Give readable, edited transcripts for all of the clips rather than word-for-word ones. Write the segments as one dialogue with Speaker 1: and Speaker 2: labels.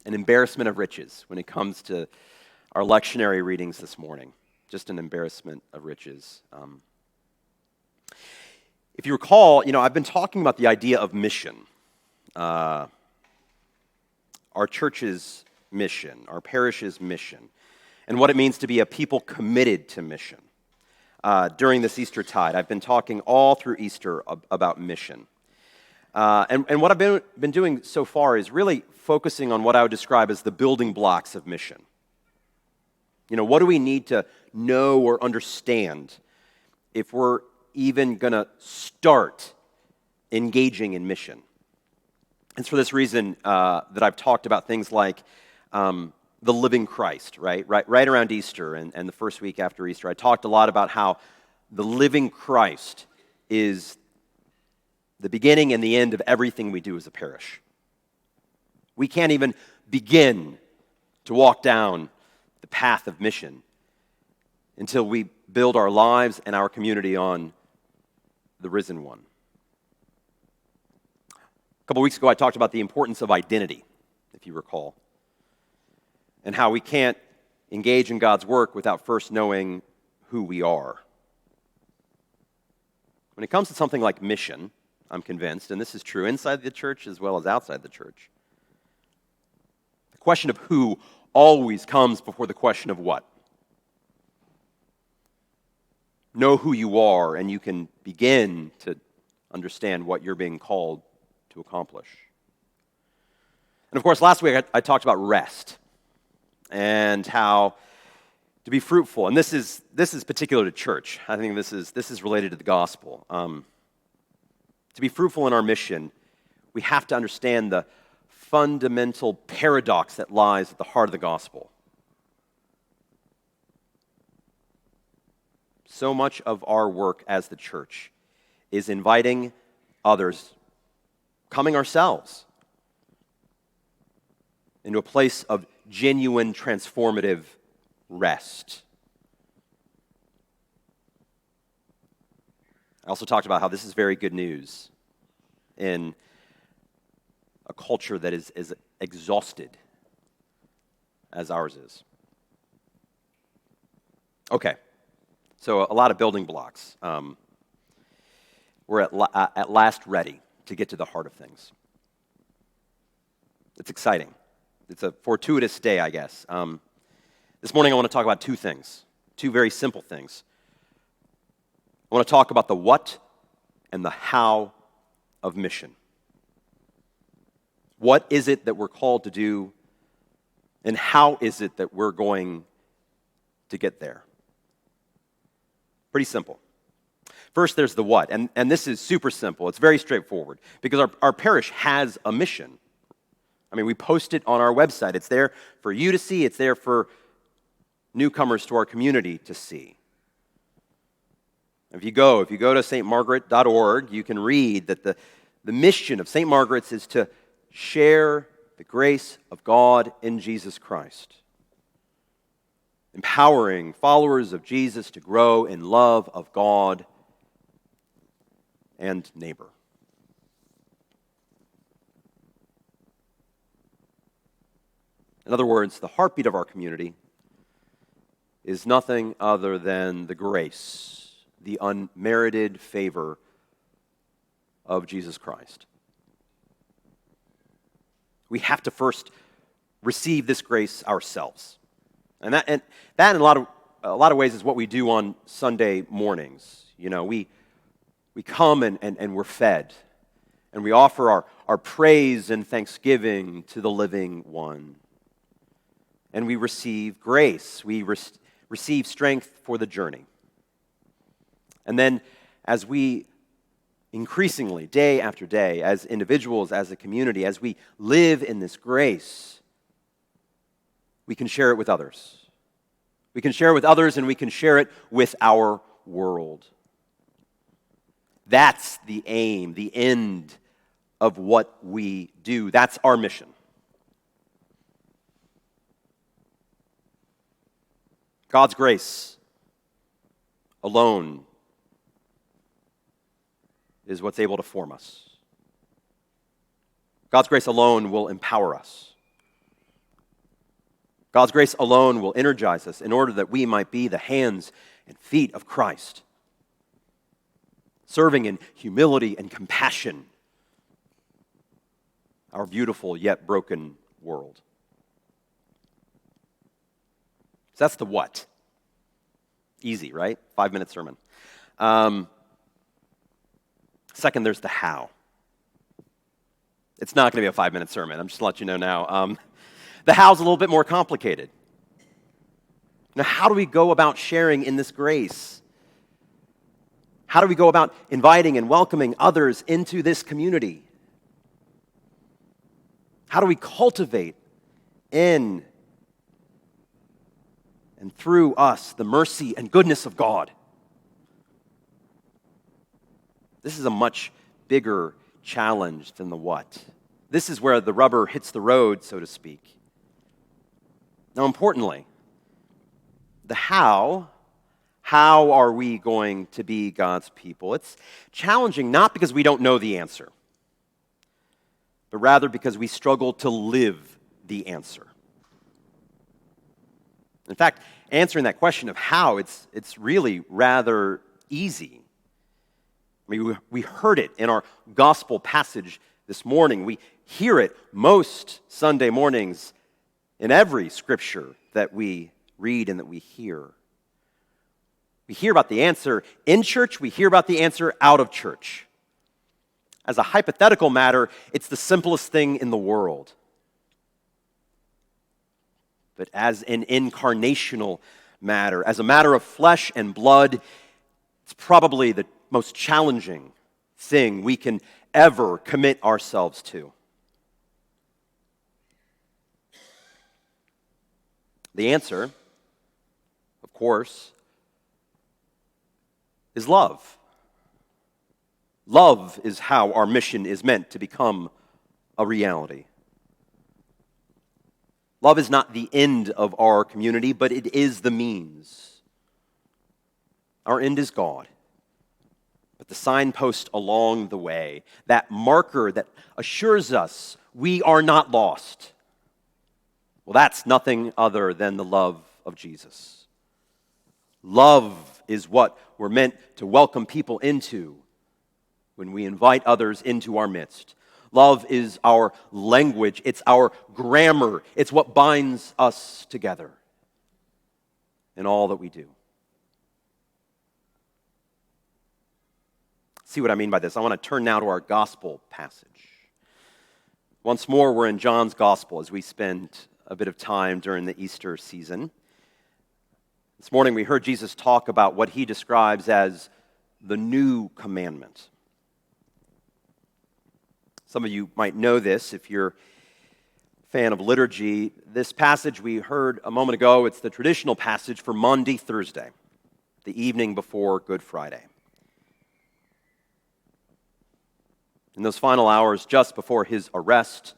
Speaker 1: an embarrassment of riches when it comes to our lectionary readings this morning. Just an embarrassment of riches. If you recall, I've been talking about the idea of mission. Our church's mission, our parish's mission, and what it means to be a people committed to mission. During this Eastertide, I've been talking all through Easter about mission. And what I've been doing so far is really focusing on what I would describe as the building blocks of mission. What do we need to know or understand if we're even going to start engaging in mission? It's for this reason that I've talked about things like the living Christ, right around Easter and the first week after Easter. I talked a lot about how the living Christ is the beginning and the end of everything we do as a parish. We can't even begin to walk down the path of mission until we build our lives and our community on the risen one. A couple weeks ago, I talked about the importance of identity, if you recall, and how we can't engage in God's work without first knowing who we are. When it comes to something like mission, I'm convinced, and this is true inside the church as well as outside the church, the question of who always comes before the question of what. Know who you are, and you can begin to understand what you're being called to accomplish. And of course, last week I talked about rest and how to be fruitful. And this is particular to church. I think this is related to the gospel. To be fruitful in our mission, we have to understand the fundamental paradox that lies at the heart of the gospel. So much of our work as the church is inviting others, coming ourselves, into a place of genuine transformative rest. I also talked about how this is very good news in a culture that is as exhausted as ours is. Okay, so a lot of building blocks. We're at last ready to get to the heart of things. It's exciting. It's a fortuitous day, I guess. This morning I want to talk about two things, two very simple things. I want to talk about the what and the how of mission. What is it that we're called to do, and how is it that we're going to get there? Pretty simple. First, there's the what, and this is super simple. It's very straightforward, because our parish has a mission. I mean, we post it on our website. It's there for you to see. It's there for newcomers to our community to see. If you go to stmargaret.org, you can read that the mission of St. Margaret's is to share the grace of God in Jesus Christ, empowering followers of Jesus to grow in love of God and neighbor. In other words, the heartbeat of our community is nothing other than the grace, the unmerited favor of Jesus Christ. We have to first receive this grace ourselves. And that in a lot of ways is what we do on Sunday mornings. We come and we're fed, and we offer our praise and thanksgiving to the living one. And we receive grace. We receive strength for the journey. And then as we increasingly, day after day, as individuals, as a community, as we live in this grace, we can share it with others. We can share it with others, and we can share it with our world. That's the aim, the end of what we do. That's our mission. God's grace alone is what's able to form us. God's grace alone will empower us. God's grace alone will energize us in order that we might be the hands and feet of Christ, serving in humility and compassion our beautiful yet broken world. So that's the what. Easy, right? 5-minute sermon. Second, there's the how. It's not going to be a 5-minute sermon. I'm just going to let you know now. The how's a little bit more complicated. Now, how do we go about sharing in this grace? How do we go about inviting and welcoming others into this community? How do we cultivate in and through us the mercy and goodness of God? This is a much bigger challenge than the what. This is where the rubber hits the road, so to speak. Now, importantly, the how are we going to be God's people? It's challenging not because we don't know the answer, but rather because we struggle to live the answer. In fact, answering that question of how, it's really rather easy. I mean, we heard it in our gospel passage this morning. We hear it most Sunday mornings in every scripture that we read and that we hear. We hear about the answer in church. We hear about the answer out of church. As a hypothetical matter, it's the simplest thing in the world. But as an incarnational matter, as a matter of flesh and blood, it's probably the most challenging thing we can ever commit ourselves to. The answer, of course, is love. Love is how our mission is meant to become a reality. Love is not the end of our community, but it is the means. Our end is God. But the signpost along the way, that marker that assures us we are not lost, well, that's nothing other than the love of Jesus. Love is what we're meant to welcome people into when we invite others into our midst. Love is our language. It's our grammar. It's what binds us together in all that we do. See what I mean by this? I want to turn now to our gospel passage. Once more, we're in John's gospel as we spend a bit of time during the Easter season. This morning, we heard Jesus talk about what he describes as the new commandment. Some of you might know this if you're a fan of liturgy. This passage we heard a moment ago, it's the traditional passage for Maundy Thursday, the evening before Good Friday. In those final hours just before his arrest,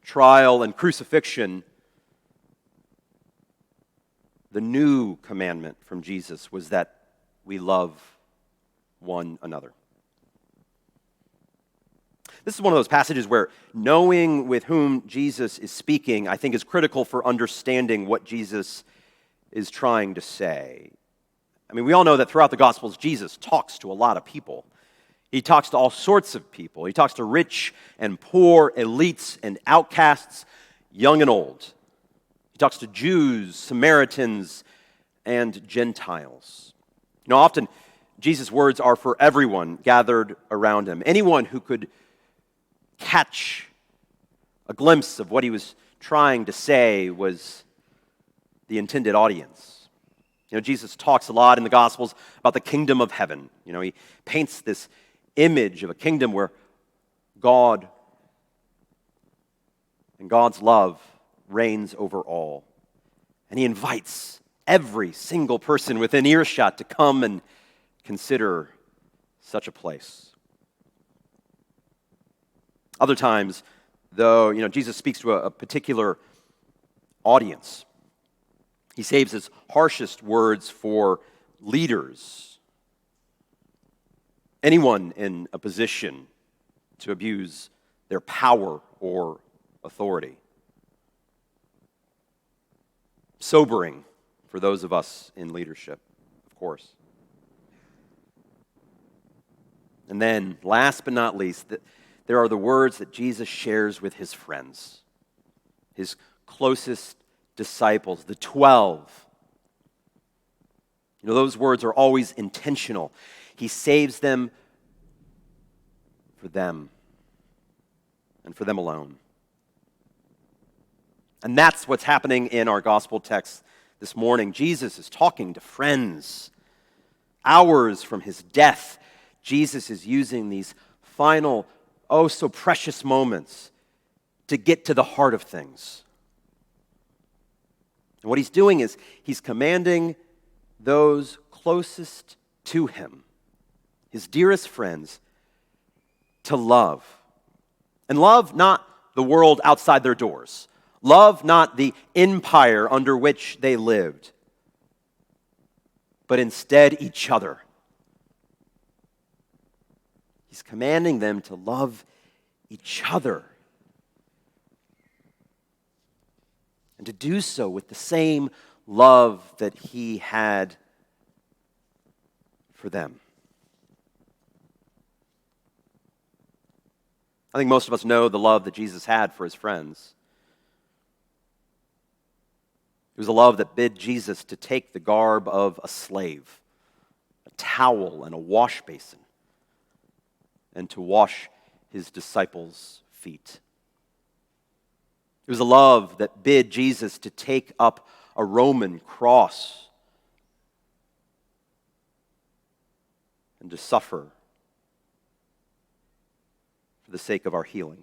Speaker 1: trial, and crucifixion, the new commandment from Jesus was that we love one another. This is one of those passages where knowing with whom Jesus is speaking, I think, is critical for understanding what Jesus is trying to say. I mean, we all know that throughout the Gospels, Jesus talks to a lot of people. He talks to all sorts of people. He talks to rich and poor, elites and outcasts, young and old. He talks to Jews, Samaritans, and Gentiles. You know, often Jesus' words are for everyone gathered around him. Anyone who could catch a glimpse of what he was trying to say was the intended audience. You know, Jesus talks a lot in the Gospels about the kingdom of heaven. You know, he paints this image of a kingdom where God and God's love reigns over all. And he invites every single person within earshot to come and consider such a place. Other times, though, you know, Jesus speaks to a particular audience. He saves his harshest words for leaders, anyone in a position to abuse their power or authority. sobering for those of us in leadership, of course. And then, last but not least, there are the words that Jesus shares with his friends, his closest disciples, the 12. Those words are always intentional. He saves them for them and for them alone. And that's what's happening in our gospel text this morning. Jesus is talking to friends. Hours from his death, Jesus is using these final, oh so precious moments to get to the heart of things. And what he's doing is he's commanding those closest to him, his dearest friends, to love. And love not the world outside their doors. Love not the empire under which they lived, but instead each other. He's commanding them to love each other and to do so with the same love that he had for them. I think most of us know the love that Jesus had for his friends. It was a love that bid Jesus to take the garb of a slave, a towel and a wash basin, and to wash his disciples' feet. It was a love that bid Jesus to take up a Roman cross and to suffer for the sake of our healing.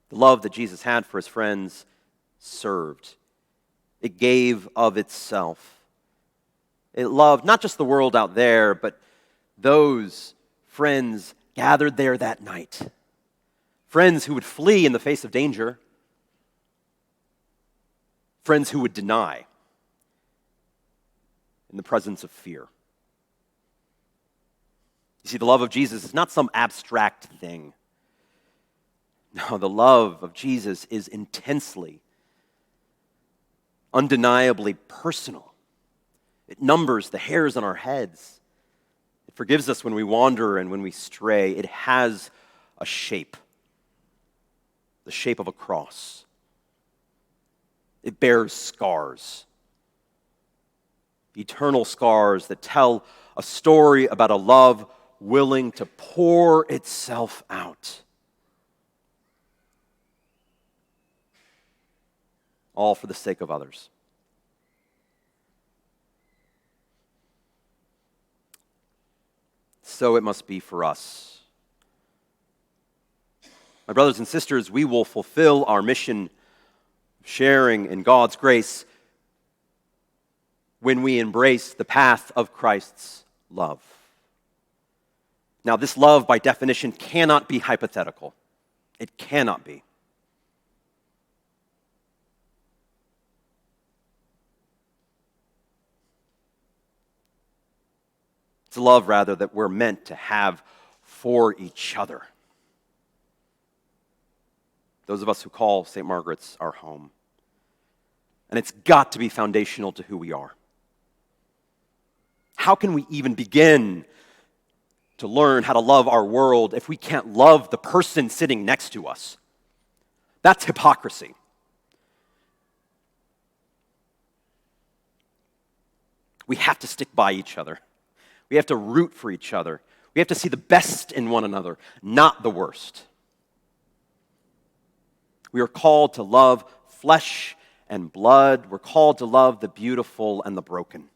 Speaker 1: The love that Jesus had for his friends served. It gave of itself. It loved not just the world out there, but those friends gathered there that night. Friends who would flee in the face of danger. Friends who would deny in the presence of fear. You see, the love of Jesus is not some abstract thing. No, the love of Jesus is intensely, undeniably personal. It numbers the hairs on our heads. It forgives us when we wander and when we stray. It has a shape, the shape of a cross. It bears scars, eternal scars that tell a story about a love willing to pour itself out. All for the sake of others. So it must be for us. My brothers and sisters, we will fulfill our mission of sharing in God's grace when we embrace the path of Christ's love. Now, this love, by definition, cannot be hypothetical. It cannot be. It's a love, rather, that we're meant to have for each other. Those of us who call St. Margaret's our home. And it's got to be foundational to who we are. How can we even begin to learn how to love our world if we can't love the person sitting next to us? That's hypocrisy. We have to stick by each other. We have to root for each other. We have to see the best in one another, not the worst. We are called to love flesh and blood. We're called to love the beautiful and the broken.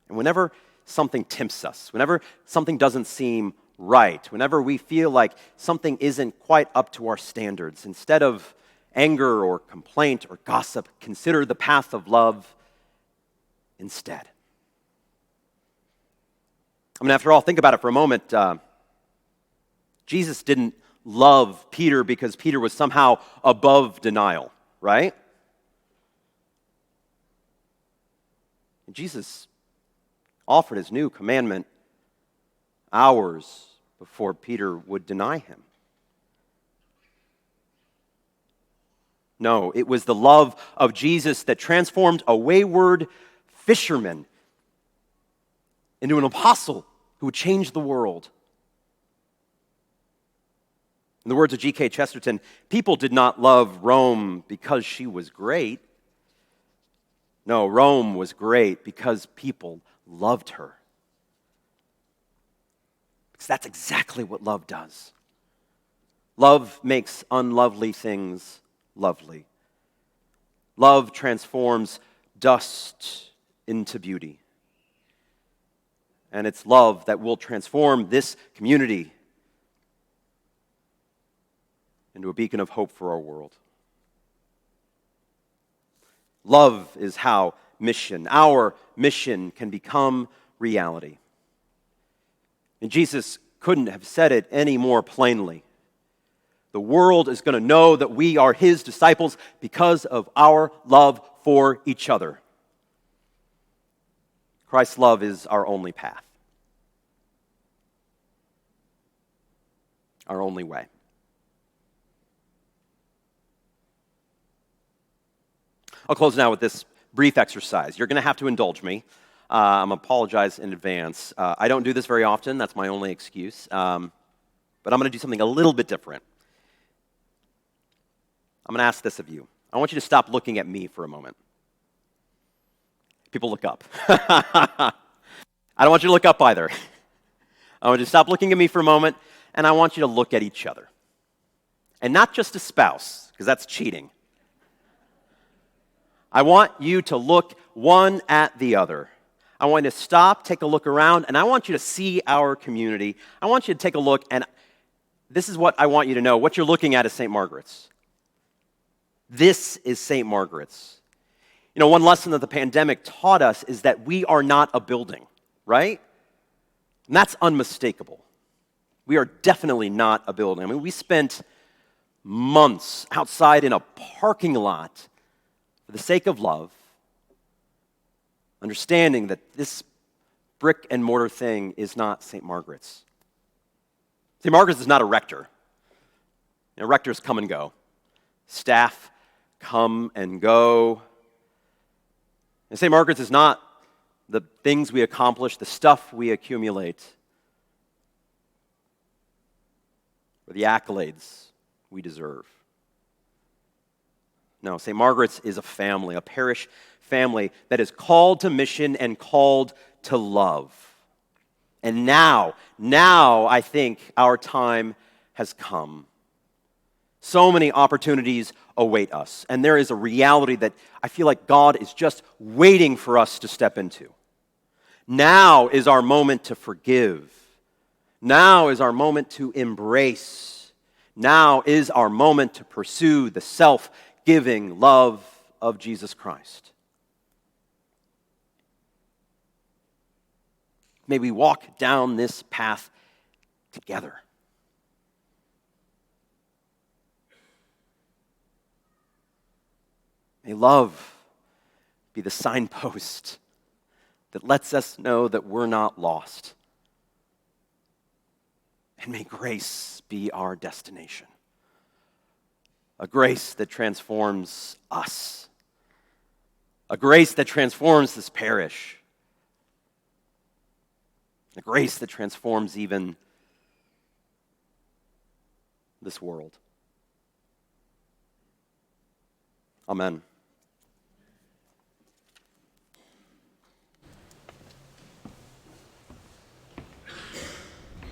Speaker 1: And whenever something tempts us, whenever something doesn't seem right, whenever we feel like something isn't quite up to our standards, instead of anger or complaint or gossip, consider the path of love instead. I mean, after all, think about it for a moment. Jesus didn't love Peter because Peter was somehow above denial, right? And Jesus offered his new commandment hours before Peter would deny him. No, it was the love of Jesus that transformed a wayward fisherman into an apostle who would change the world. In the words of G.K. Chesterton, people did not love Rome because she was great. No, Rome was great because people loved her. Because that's exactly what love does. Love makes unlovely things lovely. Love transforms dust into beauty. And it's love that will transform this community into a beacon of hope for our world. Love is how our mission can become reality. And Jesus couldn't have said it any more plainly. The world is going to know that we are his disciples because of our love for each other. Christ's love is our only path, our only way. I'll close now with this brief exercise. You're going to have to indulge me. I'm going to apologize in advance. I don't do this very often. That's my only excuse. But I'm going to do something a little bit different. I'm going to ask this of you. I want you to stop looking at me for a moment. People look up. I don't want you to look up either. I want you to stop looking at me for a moment, and I want you to look at each other. And not just a spouse, because that's cheating. I want you to look one at the other. I want you to stop, take a look around, and I want you to see our community. I want you to take a look, and this is what I want you to know. What you're looking at is St. Margaret's. This is St. Margaret's. You know, one lesson that the pandemic taught us is that we are not a building, right? And that's unmistakable. We are definitely not a building. I mean, we spent months outside in a parking lot for the sake of love, understanding that this brick and mortar thing is not St. Margaret's. St. Margaret's is not a rector. You know, rectors come and go. Staff come and go. And St. Margaret's is not the things we accomplish, the stuff we accumulate, or the accolades we deserve. No, St. Margaret's is a family, a parish family that is called to mission and called to love. And now I think our time has come. So many opportunities await us, and there is a reality that I feel like God is just waiting for us to step into. Now is our moment to forgive. Now is our moment to embrace. Now is our moment to pursue the self-giving love of Jesus Christ. May we walk down this path together. May love be the signpost that lets us know that we're not lost. And may grace be our destination. A grace that transforms us. A grace that transforms this parish. A grace that transforms even this world. Amen.